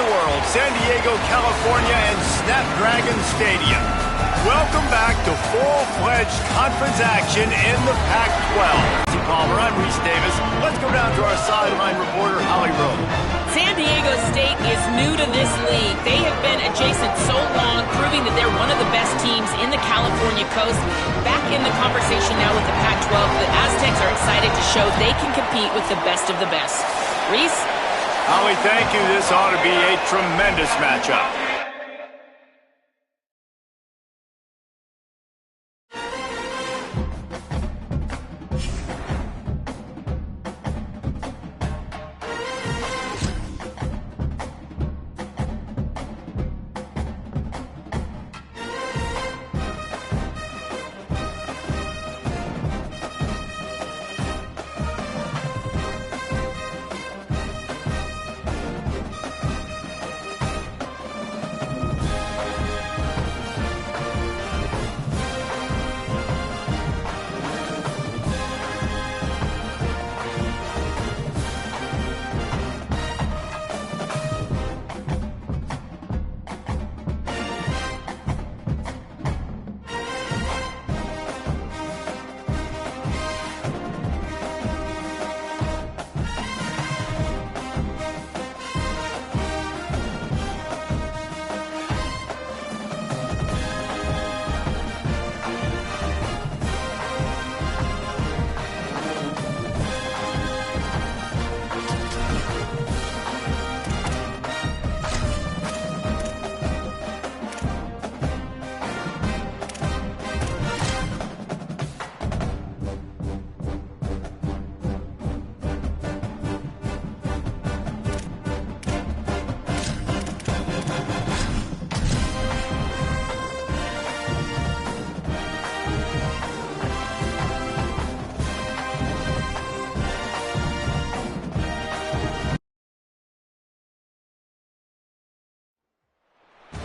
the world, San Diego, California, and Snapdragon Stadium. Welcome back to full-fledged conference action in the Pac-12. Palmer, I'm Reese Davis. Let's go down to our sideline reporter, Holly Rowe. San Diego State is new to this league. They have been adjacent so long, proving that they're one of the best teams in the California coast. Back in the conversation now with the Pac-12, the Aztecs are excited to show they can compete with the best of the best. Reese? Holly, thank you. This ought to be a tremendous matchup.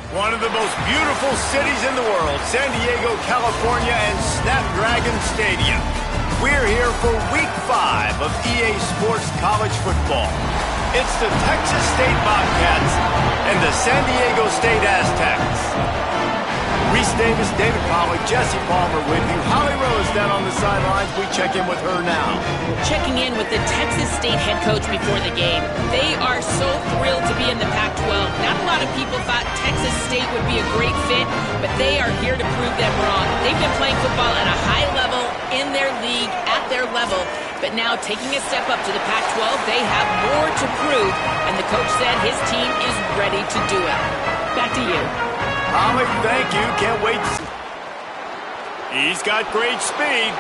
One of the most beautiful cities in the world, San Diego, California, and Snapdragon Stadium. We're here for Week 5 of EA Sports College Football. It's the Texas State Bobcats and the San Diego State Aztecs. Reese Davis, David Pollack, Jesse Palmer with you. Holly Rose down on the sidelines. We check in with her now. Checking in with the Texas State head coach before the game. They are so thrilled to be in the Pac-12. Not a lot of people thought Texas State would be a great fit, but they are here to prove them wrong. They've been playing football at a high level in their league, at their level, but now taking a step up to the Pac-12, they have more to prove, and the coach said his team is ready to do it. Back to you. Holly, thank you. Can't wait to see. He's got great speed.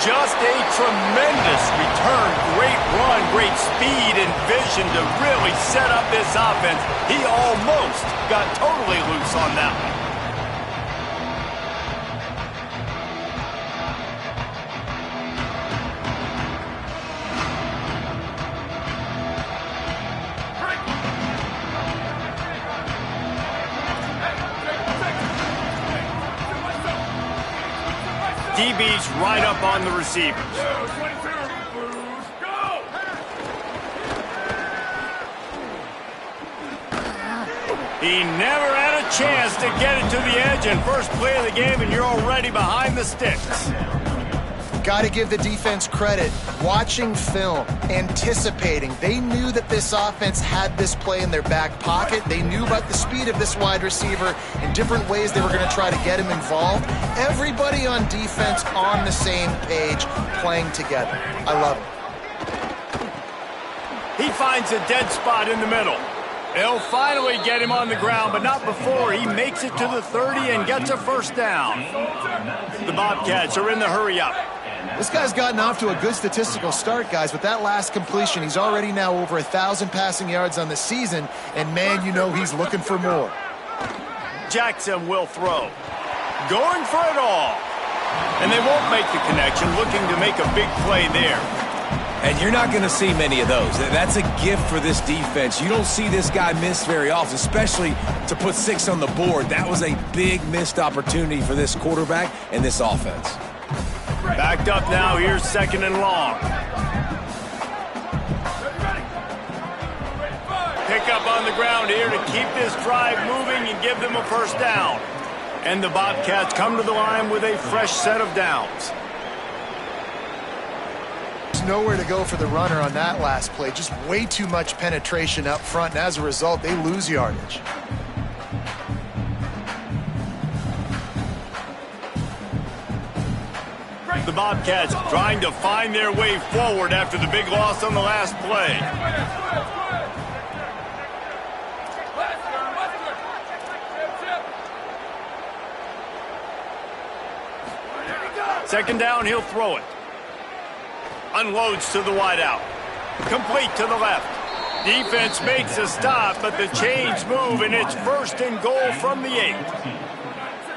Just a tremendous return. Great run, great speed and vision to really set up this offense. He almost got totally loose on that one. DB's right up on the receivers. He never had a chance to get it to the edge, and first play of the game, and you're already behind the sticks. Got to give the defense credit. Watching film, anticipating. They knew that this offense had this play in their back pocket. They knew about the speed of this wide receiver and different ways they were going to try to get him involved. Everybody on defense on the same page, playing together. I love it. He finds a dead spot in the middle. They'll finally get him on the ground, but not before he makes it to the 30 and gets a first down. The Bobcats are in the hurry-up. This guy's gotten off to a good statistical start, guys. With that last completion, he's already now over 1,000 passing yards on the season, and man, you know he's looking for more. Jackson will throw. Going for it all. And they won't make the connection, looking to make a big play there. And you're not going to see many of those. That's a gift for this defense. You don't see this guy miss very often, especially to put 6 on the board. That was a big missed opportunity for this quarterback and this offense. Backed up now, here's second and long. Pick up on the the ground here to keep this drive moving and give them a first down. And the Bobcats come to the line with a fresh set of downs. There's nowhere to go for the runner on that last play. Just way too much penetration up front, and as a result, they lose yardage. The Bobcats trying to find their way forward after the big loss on the last play. Second down, he'll throw it. Unloads to the wideout. Complete to the left. Defense makes a stop, but the chains move, and it's first and goal from the 8.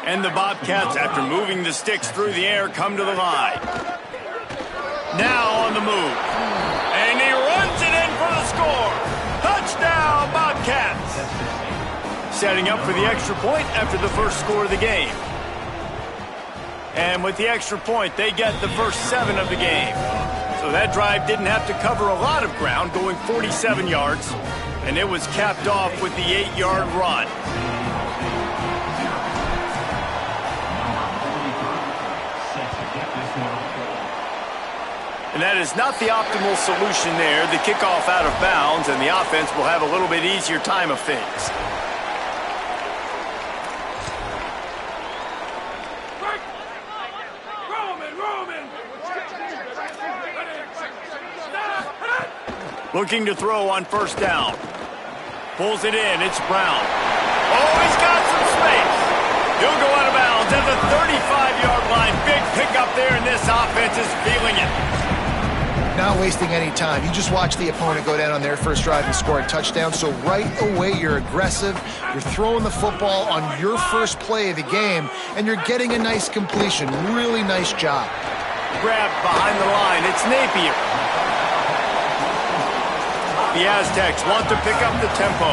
And the Bobcats, after moving the sticks through the air, come to the line. Now on the move. And he runs it in for the score. Touchdown, Bobcats. Setting up for the extra point after the first score of the game. And with the extra point, they get the first 7 of the game. So that drive didn't have to cover a lot of ground, going 47 yards. And it was capped off with the 8-yard run. And that is not the optimal solution there. The kickoff out of bounds, and the offense will have a little bit easier time of things. Looking to throw on first down. Pulls it in. It's Brown. Oh, he's got some space. He'll go out of bounds at the 35-yard line. Big pickup there, and this offense is feeling it. Not wasting any time. You just watch the opponent go down on their first drive and score a touchdown. So right away, you're aggressive. You're throwing the football on your first play of the game, and you're getting a nice completion. Really nice job. Grab behind the line. It's Napier. The Aztecs want to pick up the tempo.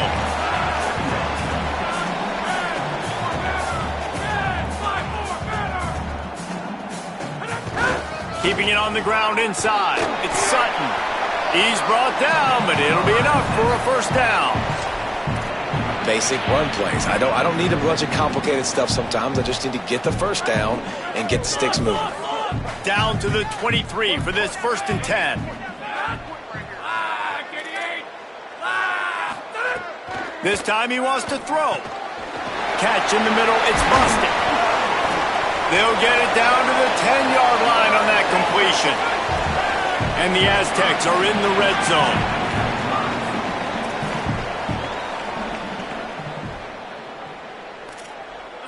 Keeping it on the ground inside. It's Sutton. He's brought down, but it'll be enough for a first down. Basic run plays. I don't need a bunch of complicated stuff sometimes. I just need to get the first down and get the sticks moving. Down to the 23 for this 1st and 10. This time he wants to throw. Catch in the middle. It's busted. They'll get it down to the 10-yard line on that completion. And the Aztecs are in the red zone.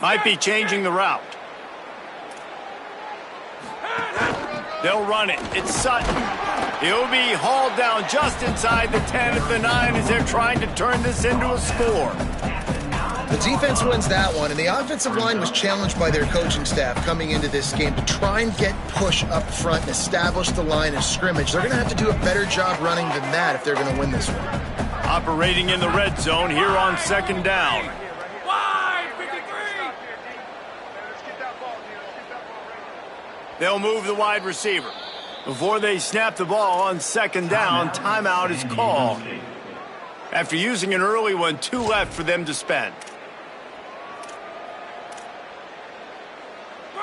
Might be changing the route. They'll run it. It's Sutton. He'll be hauled down just inside the 10 at the 9 as they're trying to turn this into a score. The defense wins that one, and the offensive line was challenged by their coaching staff coming into this game to try and get push up front and establish the line of scrimmage. They're going to have to do a better job running than that if they're going to win this one. Operating in the red zone here on 2nd down. They'll move the wide receiver. Before they snap the ball on 2nd down, timeout is called. After using an early one, 2 left for them to spend.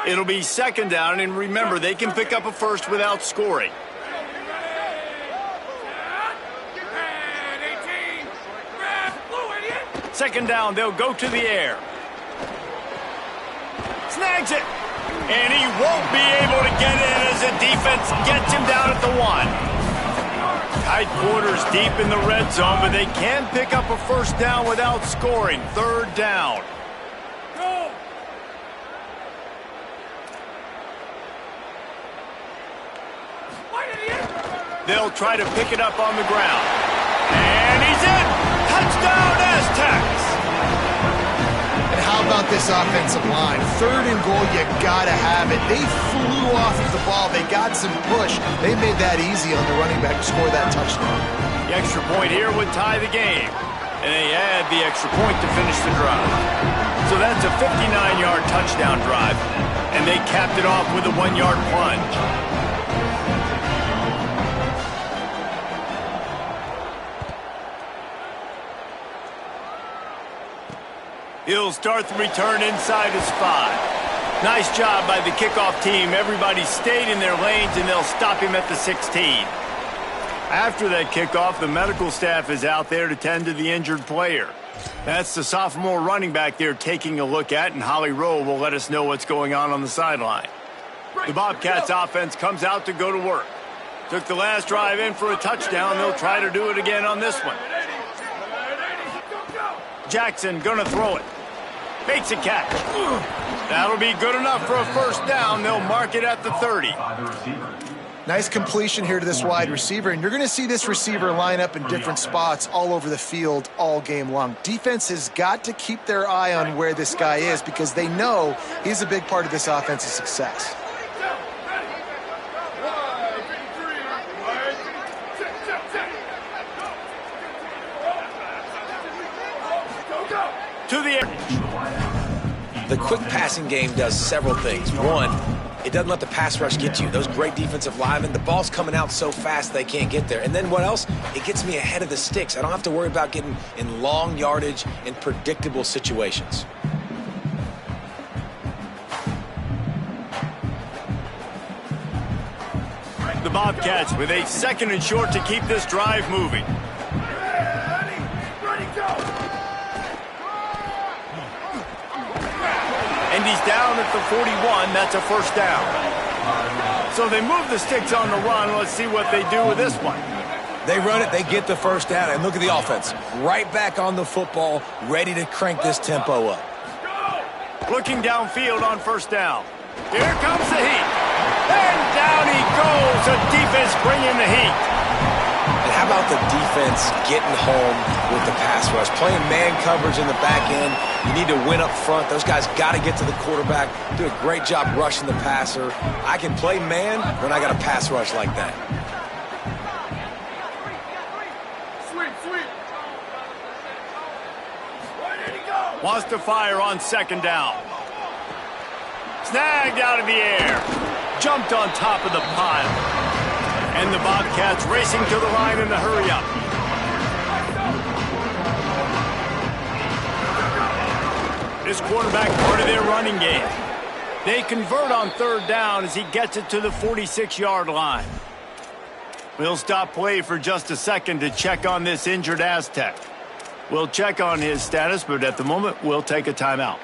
It'll be 2nd down, and remember, they can pick up a first without scoring. Second down, they'll go to the air. Snags it. And he won't be able to get in as the defense gets him down at the 1. Tight quarters deep in the red zone, but they can pick up a first down without scoring. 3rd down. They'll try to pick it up on the ground. And he's in. Touchdown, Aztecs. And how about this offensive line? 3rd and goal, you gotta have it. They flew off of the ball. They got some push. They made that easy on the running back to score that touchdown. The extra point here would tie the game. And they add the extra point to finish the drive. So that's a 59-yard touchdown drive. And they capped it off with a 1-yard plunge. He'll start the return inside his 5. Nice job by the kickoff team. Everybody stayed in their lanes, and they'll stop him at the 16. After that kickoff, the medical staff is out there to tend to the injured player. That's the sophomore running back they're taking a look at, and Holly Rowe will let us know what's going on the sideline. The Bobcats offense comes out to go to work. Took the last drive in for a touchdown. They'll try to do it again on this one. Jackson gonna throw it. Makes a catch. That'll be good enough for a first down. They'll mark it at the 30. Nice completion here to this wide receiver, and you're going to see this receiver line up in different spots all over the field all game long. Defense has got to keep their eye on where this guy is because they know he's a big part of this offense's success. To the air. The quick passing game does several things. One, it doesn't let the pass rush get to you. Those great defensive linemen, the ball's coming out so fast they can't get there. And then what else? It gets me ahead of the sticks. I don't have to worry about getting in long yardage in predictable situations. The Bobcats with a 2nd and short to keep this drive moving. And he's down at the 41. That's a first down. So they move the sticks on the run. Let's see what they do with this one. They run it, they get the first down, and look at the offense. Right back on the football, ready to crank this tempo up. Looking downfield on first down. Here comes the heat. And down he goes. The defense bringing the heat. And how about the defense getting home with the pass rush? Playing man coverage in the back end. You need to win up front. Those guys got to get to the quarterback. Do a great job rushing the passer. I can play man when I got a pass rush like that. Wants to fire on 2nd down. Snagged out of the air. Jumped on top of the pile. And the Bobcats racing to the line in the hurry-up. This quarterback part of their running game. They convert on 3rd down as he gets it to the 46-yard line. We'll stop play for just a second to check on this injured Aztec. We'll check on his status, but at the moment, we'll take a timeout.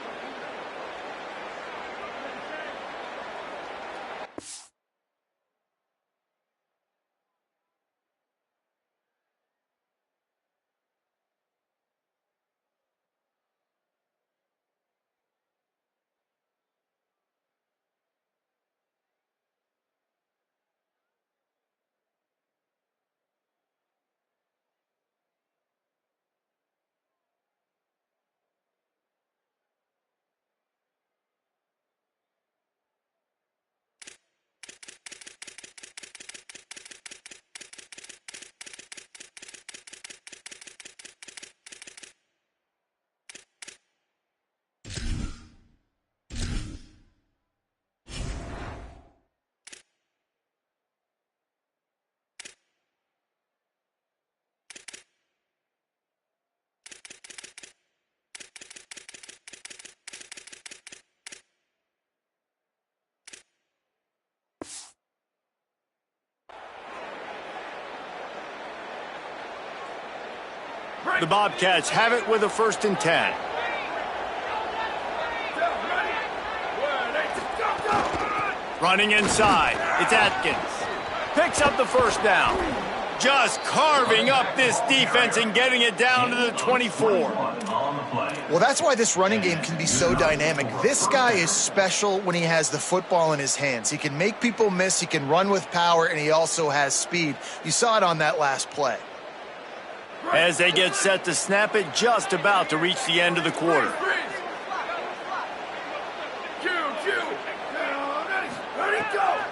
The Bobcats have it with a 1st and 10. Running inside. It's Atkins. Picks up the first down. Just carving up this defense and getting it down to the 24. Well, that's why this running game can be so dynamic. This guy is special when he has the football in his hands. He can make people miss, he can run with power, and he also has speed. You saw it on that last play. As they get set to snap it, just about to reach the end of the quarter.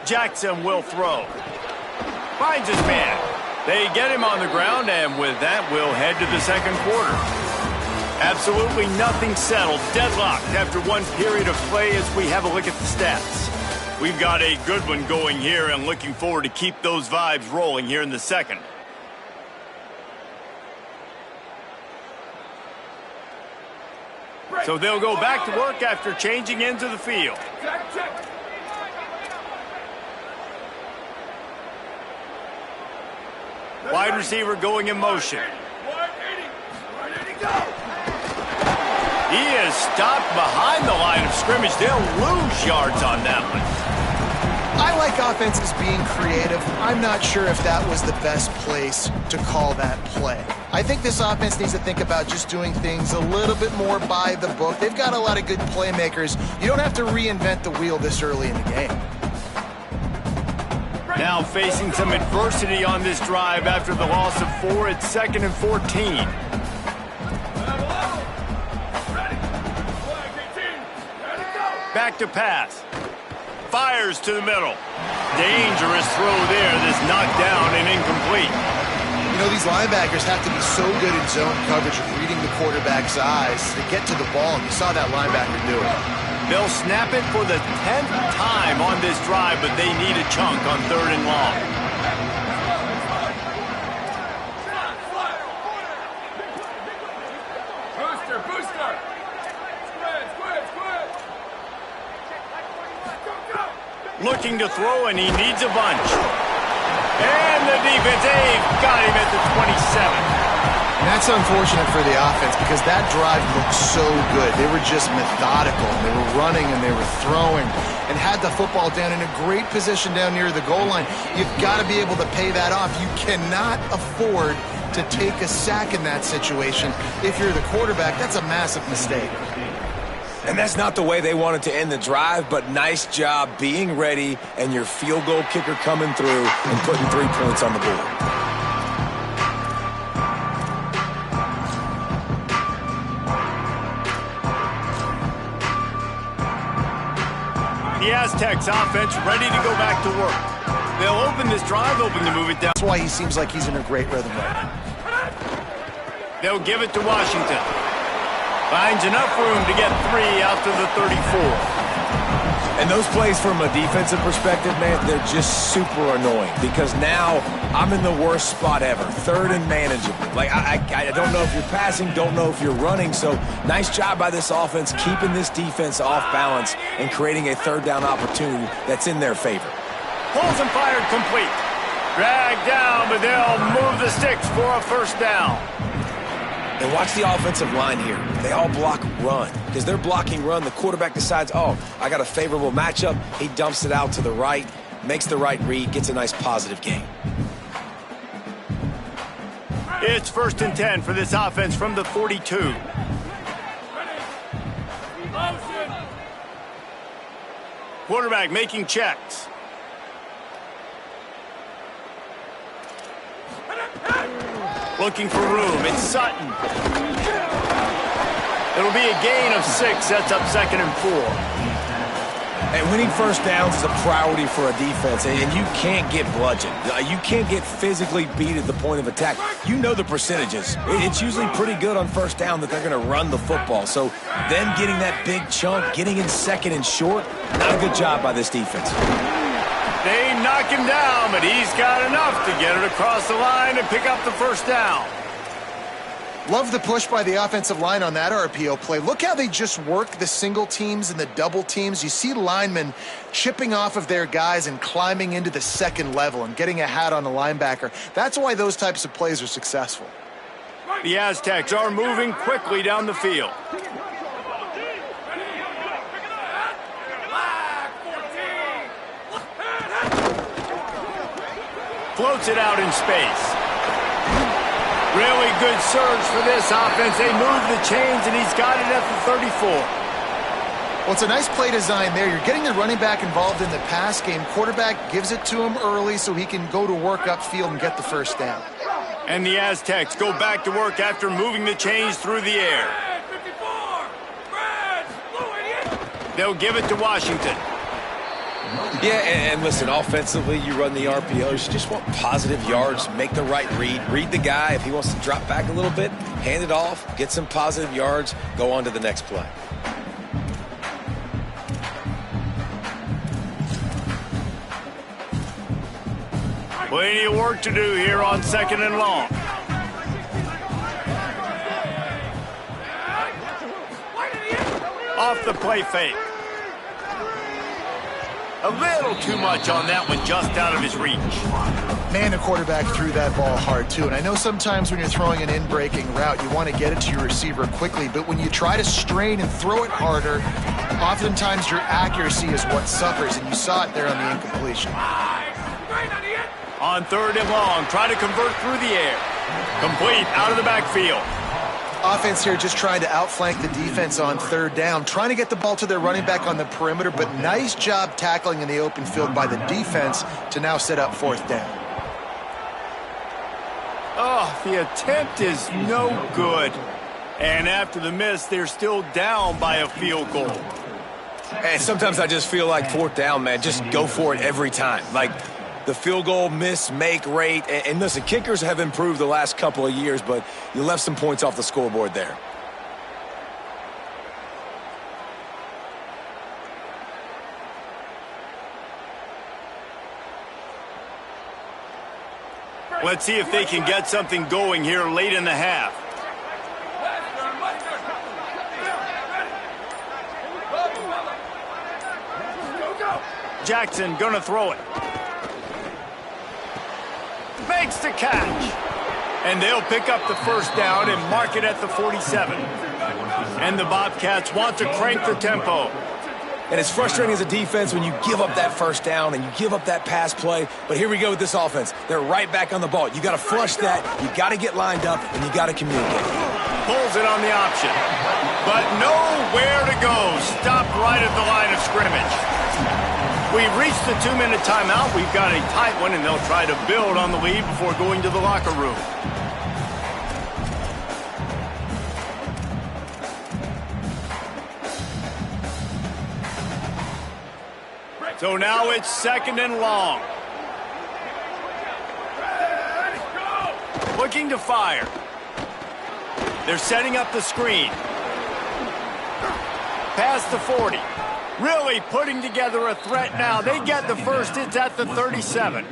Jackson will throw. Finds his man. They get him on the ground, and with that, we'll head to the 2nd quarter. Absolutely nothing settled. Deadlocked after one period of play as we have a look at the stats. We've got a good one going here, and looking forward to keep those vibes rolling here in the 2nd. So they'll go back to work after changing into the field. Wide receiver going in motion. He is stopped behind the line of scrimmage. They'll lose yards on that one. I like offenses being creative. I'm not sure if that was the best place to call that play. I think this offense needs to think about just doing things a little bit more by the book. They've got a lot of good playmakers. You don't have to reinvent the wheel this early in the game. Now facing some adversity on this drive after the loss of 4 at 2nd and 14. Back to pass. Fires to the middle. Dangerous throw there that's knocked down and incomplete. You know, these linebackers have to be so good in zone coverage of reading the quarterback's eyes to get to the ball, and you saw that linebacker do it. They'll snap it for the 10th time on this drive, but they need a chunk on 3rd and long. Looking to throw, and he needs a bunch. And the defense, they've got him at the 27. And that's unfortunate for the offense because that drive looked so good. They were just methodical. They were running and they were throwing and had the football down in a great position down near the goal line. You've got to be able to pay that off. You cannot afford to take a sack in that situation. If you're the quarterback, that's a massive mistake. And that's not the way they wanted to end the drive, but nice job being ready and your field goal kicker coming through and putting 3 points on the board. The Aztecs offense ready to go back to work. They'll open this drive, hoping to move it down. That's why he seems like he's in a great rhythm right now. They'll give it to Washington. Finds enough room to get 3 out to the 34. And those plays from a defensive perspective, man, they're just super annoying because now I'm in the worst spot ever, 3rd and manageable. Like, I don't know if you're passing, don't know if you're running, so nice job by this offense keeping this defense off balance and creating a 3rd down opportunity that's in their favor. Pulls and fired complete. Dragged down, but they'll move the sticks for a 1st down. And watch the offensive line here. They all block run. Because they're blocking run, the quarterback decides, oh, I got a favorable matchup. He dumps it out to the right, makes the right read, gets a nice positive gain. It's 1st and 10 for this offense from the 42. Quarterback making checks. Looking for room. It's Sutton. It'll be a gain of 6. Sets up 2nd and 4. And winning 1st downs is a priority for a defense, and you can't get bludgeoned. You can't get physically beat at the point of attack. You know the percentages. It's usually pretty good on 1st down that they're going to run the football. So them getting that big chunk, getting in 2nd and short, not a good job by this defense. They knock him down, but he's got enough to get it across the line and pick up the 1st down. Love the push by the offensive line on that RPO play. Look how they just work the single teams and the double teams. You see linemen chipping off of their guys and climbing into the 2nd level and getting a hat on the linebacker. That's why those types of plays are successful. The Aztecs are moving quickly down the field. Floats it out in space. Really good surge for this offense. They move the chains, and he's got it at the 34. Well, it's a nice play design there. You're getting the running back involved in the pass game. Quarterback gives it to him early so he can go to work upfield and get the 1st down. And the Aztecs go back to work after moving the chains through the air. They'll give it to Washington. Yeah, and listen, offensively, you run the RPOs. You just want positive yards, make the right read the guy. If he wants to drop back a little bit, hand it off, get some positive yards, go on to the next play. Plenty of work to do here on 2nd and long. off the play fake. A little too much on that one, just out of his reach. Man, the quarterback threw that ball hard, too. And I know sometimes when you're throwing an in-breaking route, you want to get it to your receiver quickly. But when you try to strain and throw it harder, oftentimes your accuracy is what suffers. And you saw it there on the incompletion. On 3rd and long, try to convert through the air. Complete out of the backfield. Offense here just trying to outflank the defense on 3rd down, trying to get the ball to their running back on the perimeter, but nice job tackling in the open field by the defense to now set up 4th down. Oh, the attempt is no good. And after the miss, they're still down by a field goal. And sometimes I just feel like 4th down, man, just go for it every time. Like, the field goal miss, make rate. And listen, kickers have improved the last couple of years, but you left some points off the scoreboard there. Let's see if they can get something going here late in the half. Jackson gonna throw it. Makes the catch. And they'll pick up the 1st down and mark it at the 47. And the Bobcats want to crank the tempo. And it's frustrating as a defense when you give up that 1st down and you give up that pass play. But here we go with this offense. They're right back on the ball. You got to flush that. You got to get lined up, and you got to communicate. Pulls it on the option. But nowhere to go. Stopped right at the line of scrimmage. We've reached the 2-minute timeout. We've got a tight one, and they'll try to build on the lead before going to the locker room. So now it's 2nd and long. Looking to fire. They're setting up the screen. Past the 40. Really putting together a threat now. They get the 1st. It's at the 37.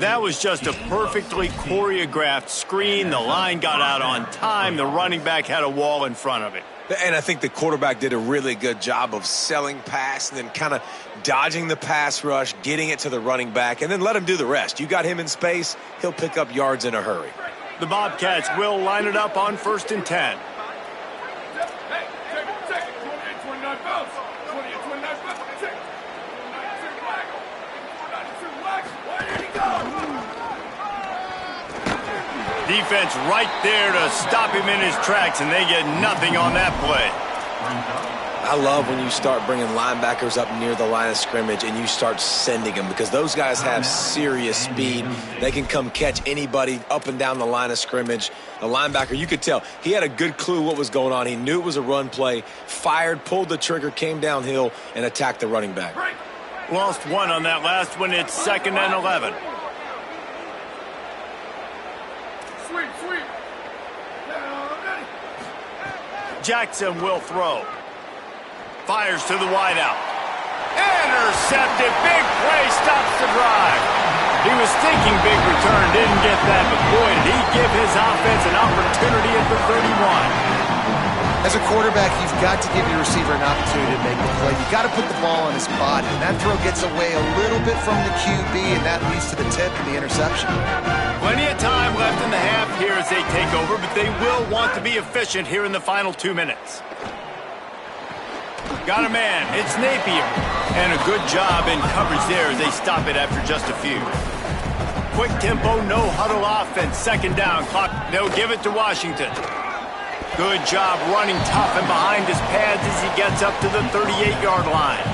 That was just a perfectly choreographed screen. The line got out on time. The running back had a wall in front of it. And I think the quarterback did a really good job of selling pass and then kind of dodging the pass rush, getting it to the running back, and then let him do the rest. You got him in space, he'll pick up yards in a hurry. The Bobcats will line it up on 1st and 10. Defense right there to stop him in his tracks, and they get nothing on that play. I love when you start bringing linebackers up near the line of scrimmage and you start sending them, because those guys have serious speed. They can come catch anybody up and down the line of scrimmage. The linebacker, you could tell, he had a good clue what was going on. He knew it was a run play, fired, pulled the trigger, came downhill, and attacked the running back. Lost one on that last one. It's 2nd and 11. Jackson will throw. Fires to the wideout. Intercepted. Big play. Stops the drive. He was thinking big return. Didn't get that. But boy, did he give his offense an opportunity at the 31. As a quarterback, you've got to give your receiver an opportunity to make the play. You've got to put the ball on his body. And that throw gets away a little bit from the QB, and that leads to the tip and the interception. Plenty of time left in the half here as they take over, but they will want to be efficient here in the final 2 minutes. Got a man. It's Napier. And a good job in coverage there as they stop it after just a few. Quick tempo, no huddle offense. 2nd down. Clock. They'll give it to Washington. Good job running tough and behind his pads as he gets up to the 38-yard line.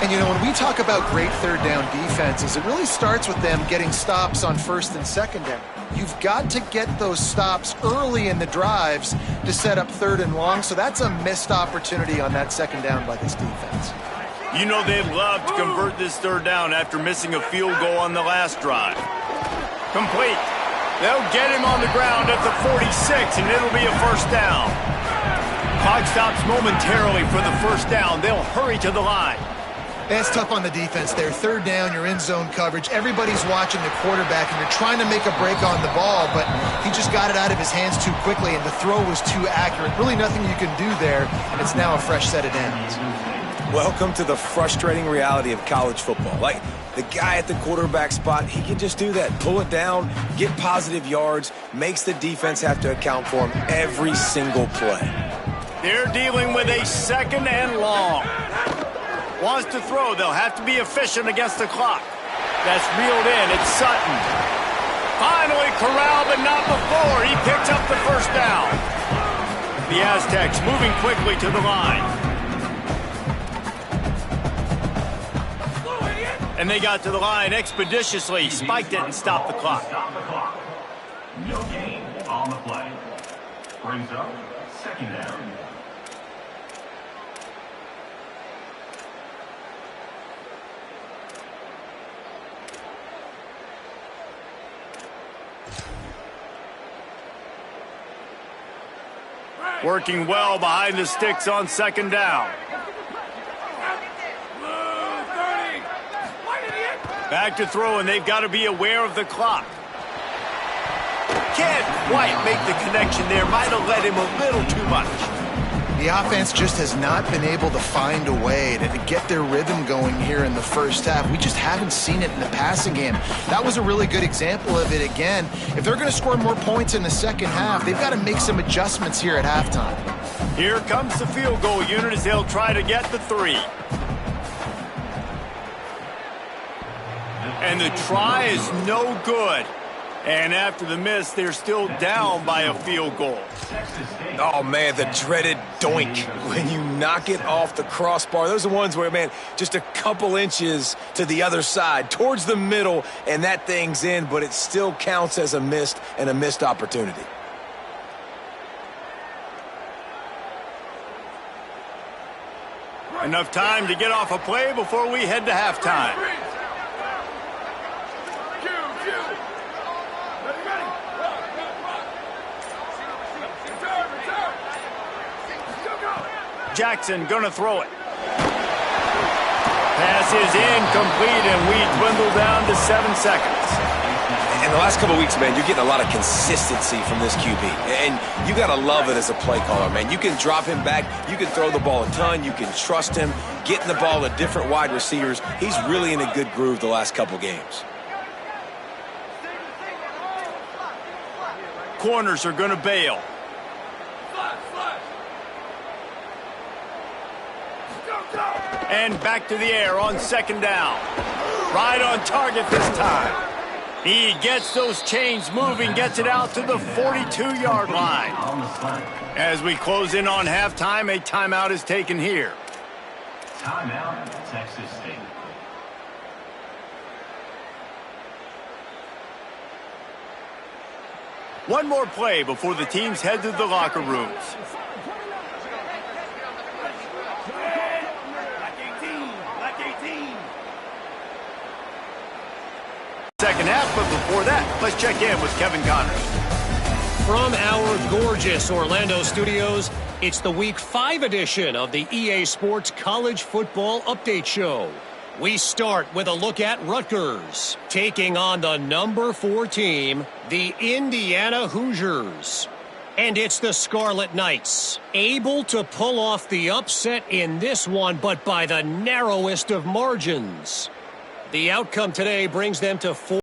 And, you know, when we talk about great 3rd down defenses, it really starts with them getting stops on 1st and 2nd down. You've got to get those stops early in the drives to set up 3rd and long, so that's a missed opportunity on that 2nd down by this defense. You know they'd love to convert this 3rd down after missing a field goal on the last drive. Complete. They'll get him on the ground at the 46, and it'll be a 1st down. Clock stops momentarily for the 1st down. They'll hurry to the line. That's tough on the defense there. Third down, you're in zone coverage. Everybody's watching the quarterback, and you're trying to make a break on the ball, but he just got it out of his hands too quickly, and the throw was too accurate. Really nothing you can do there, and it's now a fresh set of downs. Welcome to the frustrating reality of college football. Like, the guy at the quarterback spot, he can just do that. Pull it down, get positive yards, makes the defense have to account for him every single play. They're dealing with a 2nd and long. Wants to throw. They'll have to be efficient against the clock. That's reeled in. It's Sutton. Finally corralled, but not before. He picks up the first down. The Aztecs moving quickly to the line. And they got to the line expeditiously, spiked it, and stopped the clock. No gain on the play. Brings up 2nd down. Working well behind the sticks on 2nd down. Back to throw, and they've got to be aware of the clock. Can't quite make the connection there. Might have let him a little too much. The offense just has not been able to find a way to get their rhythm going here in the first half. We just haven't seen it in the passing game. That was a really good example of it again. If they're going to score more points in the second half, they've got to make some adjustments here at halftime. Here comes the field goal unit as they'll try to get the 3. And the try is no good. And after the miss, they're still down by a field goal. Oh, man, the dreaded doink when you knock it off the crossbar. Those are the ones where, man, just a couple inches to the other side, towards the middle, and that thing's in, but it still counts as a missed opportunity. Enough time to get off a play before we head to halftime. Jackson gonna throw it. Pass is incomplete, and we dwindle down to 7 seconds. In the last couple of weeks, man, you're getting a lot of consistency from this QB. And you got to love it as a play caller, man. You can drop him back. You can throw the ball a ton. You can trust him. Getting the ball to different wide receivers. He's really in a good groove the last couple games. Corners are going to bail. And back to the air on 2nd down. Right on target this time. He gets those chains moving, gets it out to the 42-yard line. As we close in on halftime, a timeout is taken here. Timeout, Texas State. One more play before the teams head to the locker rooms. Second half, but before that, let's check in with Kevin Connors. From our gorgeous Orlando studios, it's the Week 5 edition of the EA Sports College Football Update Show. We start with a look at Rutgers, taking on the number 4 team, the Indiana Hoosiers. And it's the Scarlet Knights, able to pull off the upset in this one, but by the narrowest of margins. The outcome today brings them to 4.